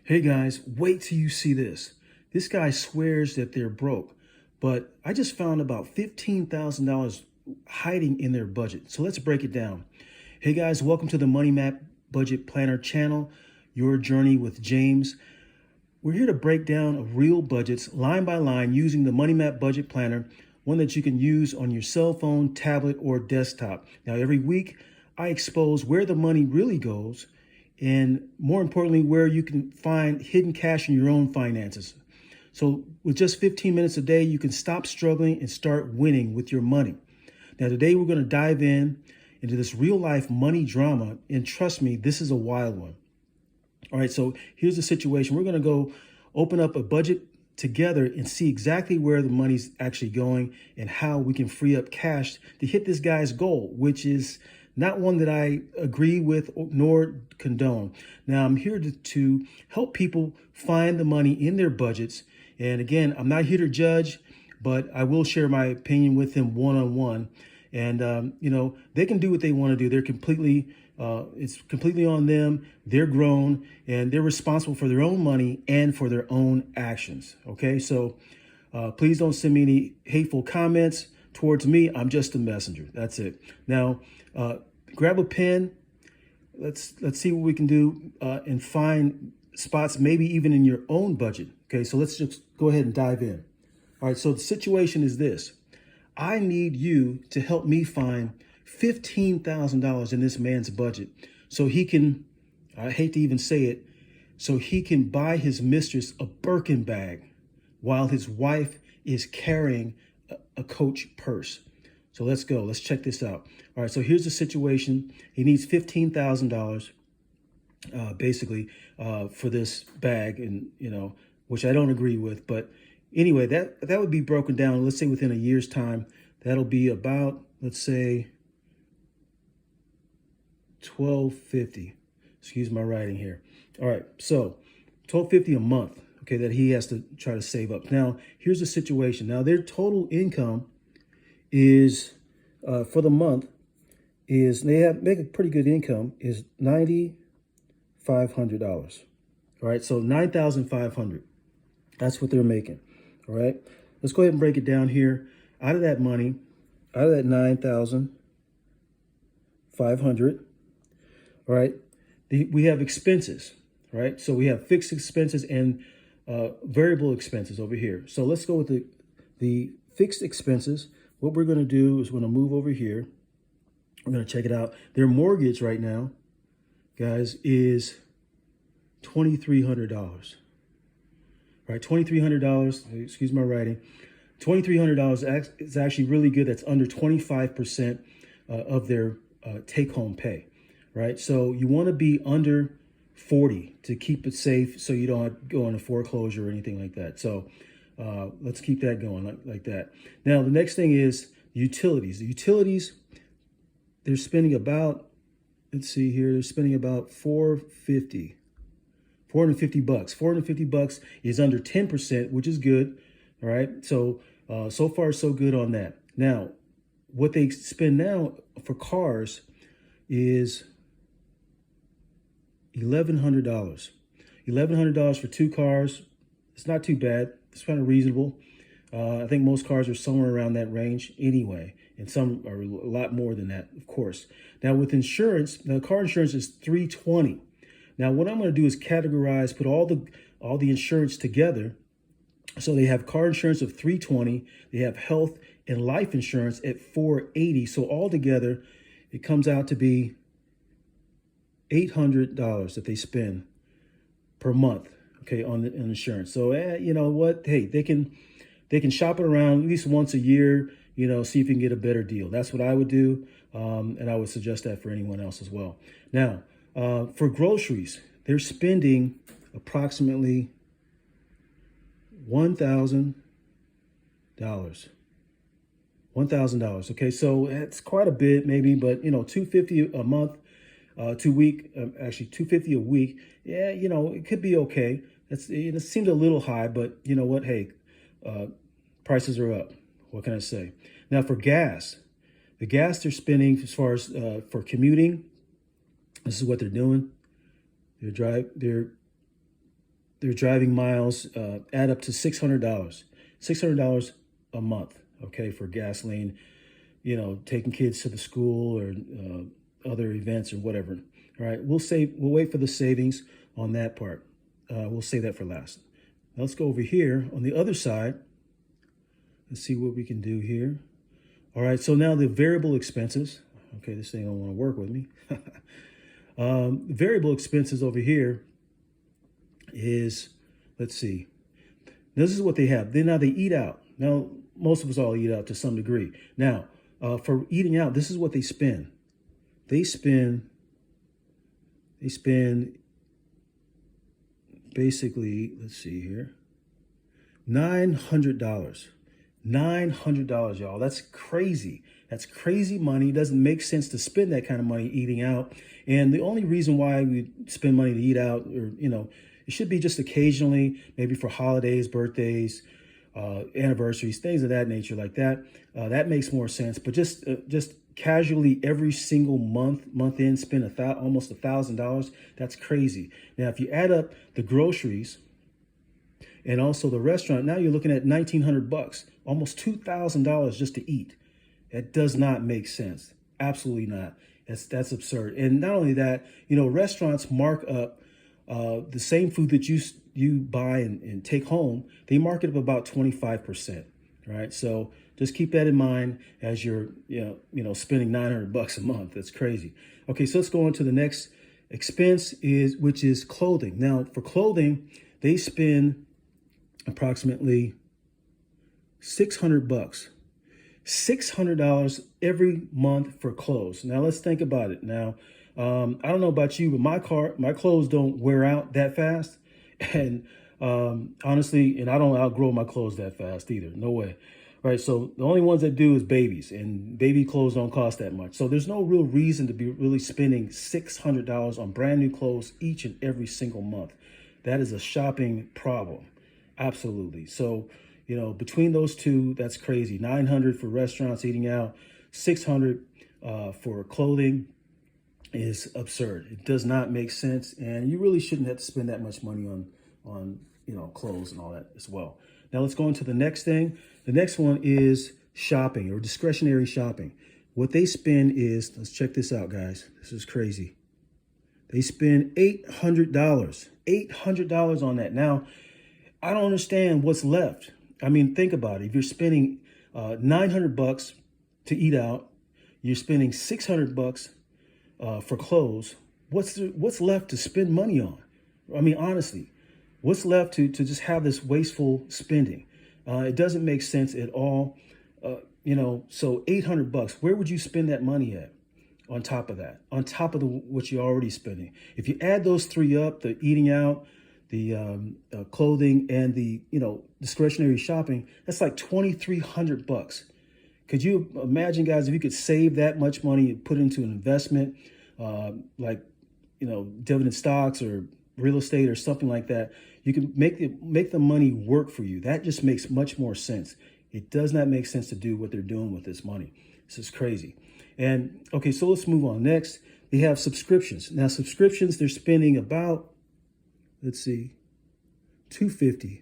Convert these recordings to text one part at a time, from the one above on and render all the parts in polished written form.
Hey guys, wait till you see this. This guy swears that they're broke, but I just found about $15,000 hiding in their budget. So let's break it down. Hey guys, welcome to the Money Map Budget Planner channel, your journey with James. We're here to break down real budgets line by line using the Money Map Budget Planner, one that you can use on your cell phone, tablet, or desktop. Now, every week I expose where the money really goes, and more importantly, where you can find hidden cash in your own finances. So with just 15 minutes a day, you can stop struggling and start winning with your money. Now, today we're going to dive into this real life money drama. And trust me, this is a wild one. All right, so here's the situation. We're going to go open up a budget together and see exactly where the money's actually going and how we can free up cash to hit this guy's goal, which is not one that I agree with nor condone. Now, I'm here to help people find the money in their budgets. And again, I'm not here to judge, but I will share my opinion with them one-on-one. And, they can do what they want to do. They're it's completely on them. They're grown and they're responsible for their own money and for their own actions. Okay, so please don't send me any hateful comments towards me. I'm just a messenger. That's it. Now, grab a pen. Let's see what we can do and find spots, maybe even in your own budget. Okay, so let's just go ahead and dive in. All right, so the situation is this. I need you to help me find $15,000 in this man's budget so he can, I hate to even say it, so he can buy his mistress a Birkin bag while his wife is carrying a Coach purse. So let's go. Let's check this out. All right. So here's the situation. He needs $15,000 basically for this bag, and which I don't agree with. But anyway, that would be broken down. Let's say within a year's time, that'll be about, let's say, $1,250. Excuse my writing here. All right. So $1,250 a month. Okay, that he has to try to save up. Now, here's the situation. Now, their total income is for the month is make a pretty good income is $9,500. All right, so $9,500. That's what they're making. All right, let's go ahead and break it down here. Out of that money, out of that $9,500. All right, we have expenses. Right, so we have fixed expenses and variable expenses over here. So let's go with the fixed expenses. What we're going to do is we're going to move over here. We're going to check it out. Their mortgage right now, guys, is $2,300. Right, $2,300. Excuse my writing. $2,300 is actually really good. That's under 25% of their take-home pay. Right, so you want to be under 40 to keep it safe, so you don't go into foreclosure or anything like that. So let's keep that going like that. Now, the next thing is utilities. The utilities, they're spending about, let's see here, they're spending about $450 bucks. $450 is under 10%, which is good. All right. So so far so good on that. Now, what they spend now for cars is $1,100. $1,100 for two cars. It's not too bad. It's kind of reasonable. I think most cars are somewhere around that range anyway, and some are a lot more than that, of course. Now with insurance, now car insurance is $320. Now what I'm going to do is categorize, put all the insurance together. So they have car insurance of $320. They have health and life insurance at $480. So altogether, it comes out to be $800 that they spend per month, okay, on insurance. So you know what? Hey, they can shop it around at least once a year. See if you can get a better deal. That's what I would do, and I would suggest that for anyone else as well. Now, for groceries, they're spending approximately $1,000. $1,000. Okay, so that's quite a bit, maybe, but $250 a month. Actually $250 a week. Yeah, it could be okay. It seems a little high, but you know what? Hey, prices are up. What can I say? Now for gas, the gas they're spending as far as for commuting, this is what they're doing. They're their driving miles add up to $600. $600 a month, okay, for gasoline, taking kids to the school or other events or whatever. All right, we'll wait for the savings on that part. We'll save that for last. Now let's go over here on the other side. Let's see what we can do here. All right, so now the variable expenses. Okay, this thing don't want to work with me. Variable expenses over here is, let's see. This is what they have. Now they eat out. Now, most of us all eat out to some degree. Now, for eating out, this is what they spend. They spend basically, let's see here, $900. $900, y'all. That's crazy. That's crazy money. It doesn't make sense to spend that kind of money eating out. And the only reason why we spend money to eat out, or, it should be just occasionally, maybe for holidays, birthdays, anniversaries, things of that nature like that. That makes more sense. But just casually every single month in, spend almost $1,000. That's crazy. Now, if you add up the groceries and also the restaurant, now you're looking at $1,900, almost $2,000 just to eat. That does not make sense. Absolutely not. That's absurd. And not only that, restaurants mark up the same food that you buy and take home. They mark it up about 25%. Right. So just keep that in mind as you're spending $900 a month. That's crazy. Okay, so let's go on to the next expense, which is clothing. Now, for clothing, they spend approximately $600. $600 every month for clothes. Now let's think about it. Now, I don't know about you, but my clothes don't wear out that fast, and honestly, and I don't outgrow my clothes that fast either. No way. Right. So the only ones that do is babies, and baby clothes don't cost that much. So there's no real reason to be really spending $600 on brand new clothes each and every single month. That is a shopping problem. Absolutely. So, between those two, that's crazy. $900 for restaurants, eating out, $600 for clothing is absurd. It does not make sense. And you really shouldn't have to spend that much money on clothes and all that as well. Now let's go into the next thing. The next one is shopping or discretionary shopping. What they spend is, let's check this out, guys. This is crazy. They spend $800. $800 on that. Now, I don't understand what's left. I mean, think about it. If you're spending $900 to eat out, you're spending $600 for clothes. What's left to spend money on? I mean, honestly, what's left to just have this wasteful spending? It doesn't make sense at all. So $800. Where would you spend that money at? On top of that, on top of what you're already spending, if you add those three up, the eating out, the clothing, and the discretionary shopping, that's like $2,300. Could you imagine, guys, if you could save that much money and put it into an investment, like dividend stocks or real estate or something like that? You can make the money work for you. That just makes much more sense. It does not make sense to do what they're doing with this money. This is crazy. And okay, so let's move on. Next, they have subscriptions. Now, subscriptions, they're spending about, let's see, $250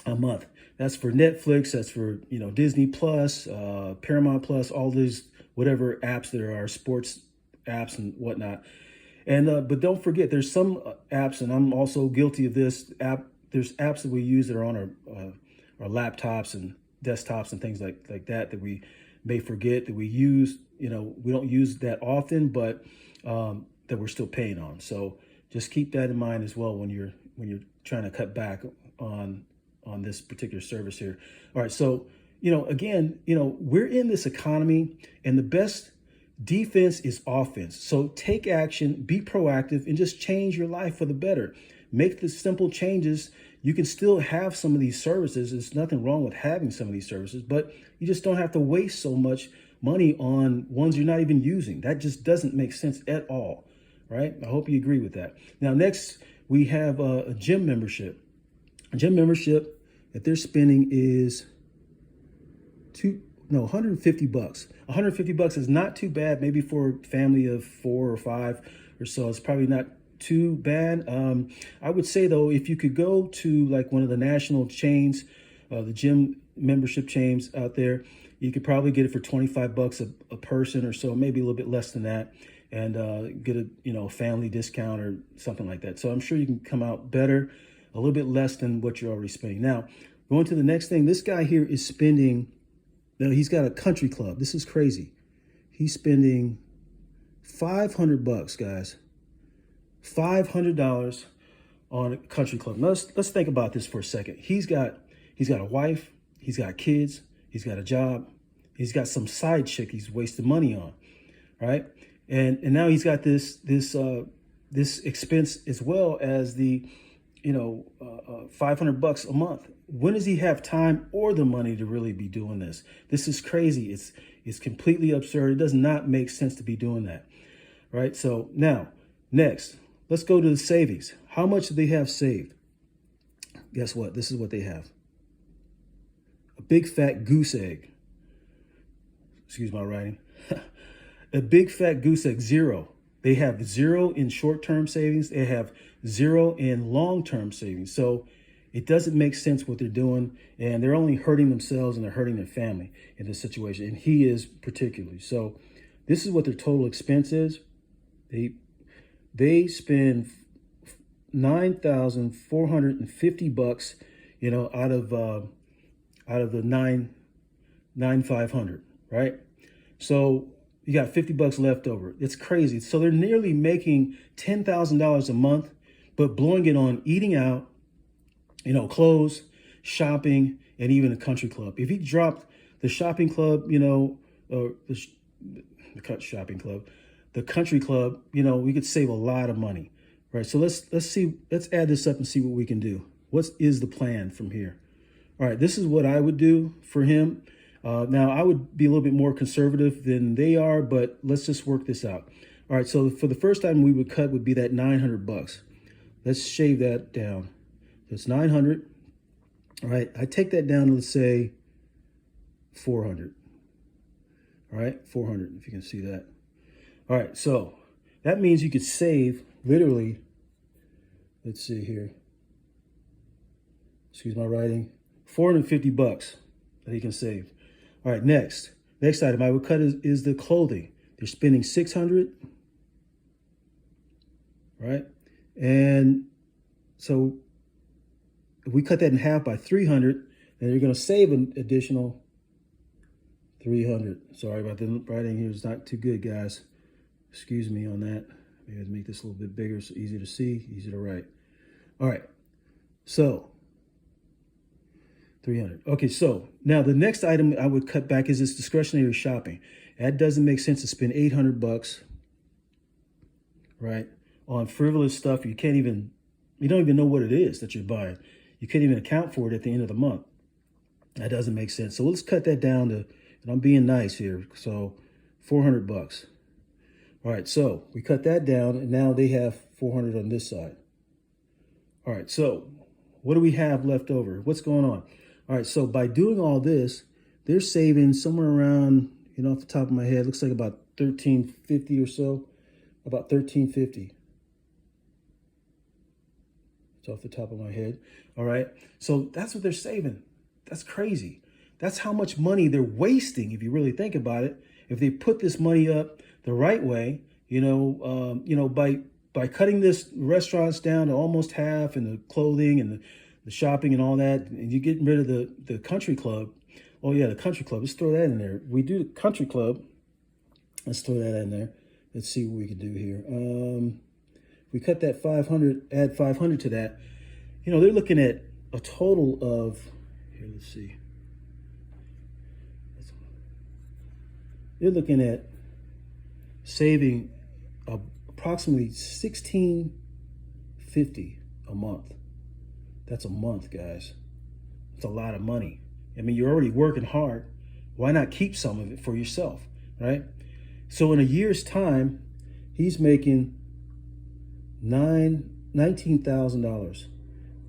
a month. That's for Netflix. That's for Disney Plus, Paramount Plus, all these whatever apps there are, sports apps and whatnot. And but don't forget, there's some apps, and I'm also guilty of this app. There's apps that we use that are on our laptops and desktops and things like that we may forget that we use. We don't use that often, but that we're still paying on. So just keep that in mind as well when you're trying to cut back on this particular service here. All right, so again, we're in this economy, and the best defense is offense. So take action, be proactive, and just change your life for the better. Make the simple changes. You can still have some of these services. There's nothing wrong with having some of these services, but you just don't have to waste so much money on ones you're not even using. That just doesn't make sense at all, right? I hope you agree with that. Now, next, we have a gym membership. A gym membership that they're spending is $150. $150 is not too bad, maybe for a family of 4 or 5 or so. It's probably not too bad. I would say though, if you could go to like one of the national chains, the gym membership chains out there, you could probably get it for 25 bucks a person or so, maybe a little bit less than that, and get a family discount or something like that. So I'm sure you can come out better, a little bit less than what you're already spending. Now, going to the next thing, this guy here is spending. Now he's got a country club. This is crazy. He's spending 500 bucks, guys. $500 on a country club. Now let's think about this for a second. He's got a wife, he's got kids, he's got a job, he's got some side chick he's wasting money on, right? And now he's got this expense as well as the 500 bucks a month. When does he have time or the money to really be doing this? This is crazy. It's completely absurd. It does not make sense to be doing that, right? So now, next, let's go to the savings. How much do they have saved? Guess what? This is what they have. A big fat goose egg. Excuse my writing. A big fat goose egg, zero. They have zero in short-term savings. They have zero in long-term savings. So it doesn't make sense what they're doing, and they're only hurting themselves and they're hurting their family in this situation. And he is particularly. So this is what their total expense is. They spend $9,450, out of the 9,500, right? So you got 50 bucks left over. It's crazy. So they're nearly making $10,000 a month, but blowing it on eating out, clothes, shopping, and even a country club. If he dropped the shopping club, or the shopping club, the country club, we could save a lot of money, right? So let's add this up and see what we can do. What is the plan from here? All right, this is what I would do for him. Now, I would be a little bit more conservative than they are, but let's just work this out. All right, so for the first item we would cut would be that 900 bucks. Let's shave that down. So it's 900. All right, I take that down to, let's say, 400. All right, 400, if you can see that. All right, so that means you could save literally, let's see here. Excuse my writing. 450 bucks that he can save. All right, next item I would cut is the clothing. They're spending 600, right? And so if we cut that in half by 300, then you're going to save an additional 300. Sorry about the writing here. It's not too good, guys. Excuse me on that. Maybe I'll make this a little bit bigger so easy to see, easy to write. All right, so 300. Okay, so now the next item I would cut back is this discretionary shopping. That doesn't make sense to spend 800 bucks, right, on frivolous stuff. You don't even know what it is that you're buying. You can't even account for it at the end of the month. That doesn't make sense. So let's cut that down to, and I'm being nice here, so 400 bucks. All right, so we cut that down, and now they have 400 on this side. All right, so what do we have left over? What's going on? All right, so by doing all this, they're saving somewhere around, off the top of my head, looks like about $1,350 or so, about $1,350. It's off the top of my head. All right, so that's what they're saving. That's crazy. That's how much money they're wasting if you really think about it. If they put this money up the right way, by cutting this restaurants down to almost half, and the clothing and the shopping and all that, and you're getting rid of the country club. Oh yeah, the country club. Let's throw that in there. We do the country club. Let's throw that in there. Let's see what we can do here. We cut that 500, add 500 to that. They're looking at a total of, here, let's see. They're looking at saving approximately $1,650 a month. That's a month, guys. It's a lot of money. I mean, you're already working hard. Why not keep some of it for yourself, right? So in a year's time, he's making $19,000.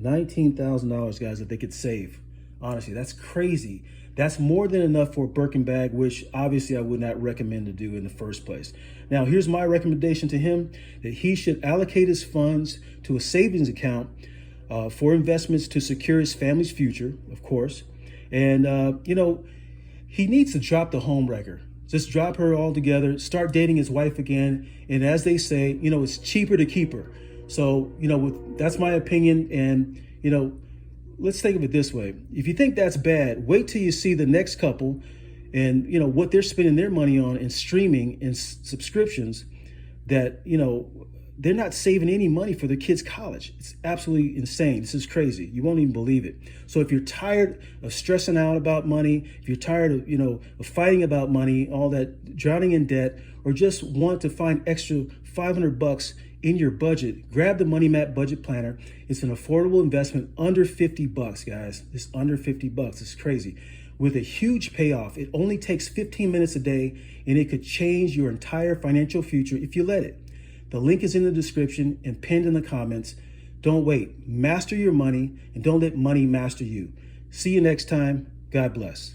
$19,000, guys, that they could save. Honestly, that's crazy. That's more than enough for a Birkin bag, which obviously I would not recommend to do in the first place. Now, here's my recommendation to him, that he should allocate his funds to a savings account for investments to secure his family's future, of course. And, he needs to drop the home wrecker. Just drop her altogether, start dating his wife again. And as they say, it's cheaper to keep her. So, that's my opinion. And, let's think of it this way. If you think that's bad, wait till you see the next couple and, what they're spending their money on in streaming and subscriptions that, they're not saving any money for their kids' college. It's absolutely insane. This is crazy. You won't even believe it. So if you're tired of stressing out about money, if you're tired of fighting about money, all that, drowning in debt, or just want to find extra $500 in your budget, grab the Money Map Budget Planner. It's an affordable investment under $50, guys. It's under $50. It's crazy. With a huge payoff. It only takes 15 minutes a day, and it could change your entire financial future if you let it. The link is in the description and pinned in the comments. Don't wait. Master your money and don't let money master you. See you next time. God bless.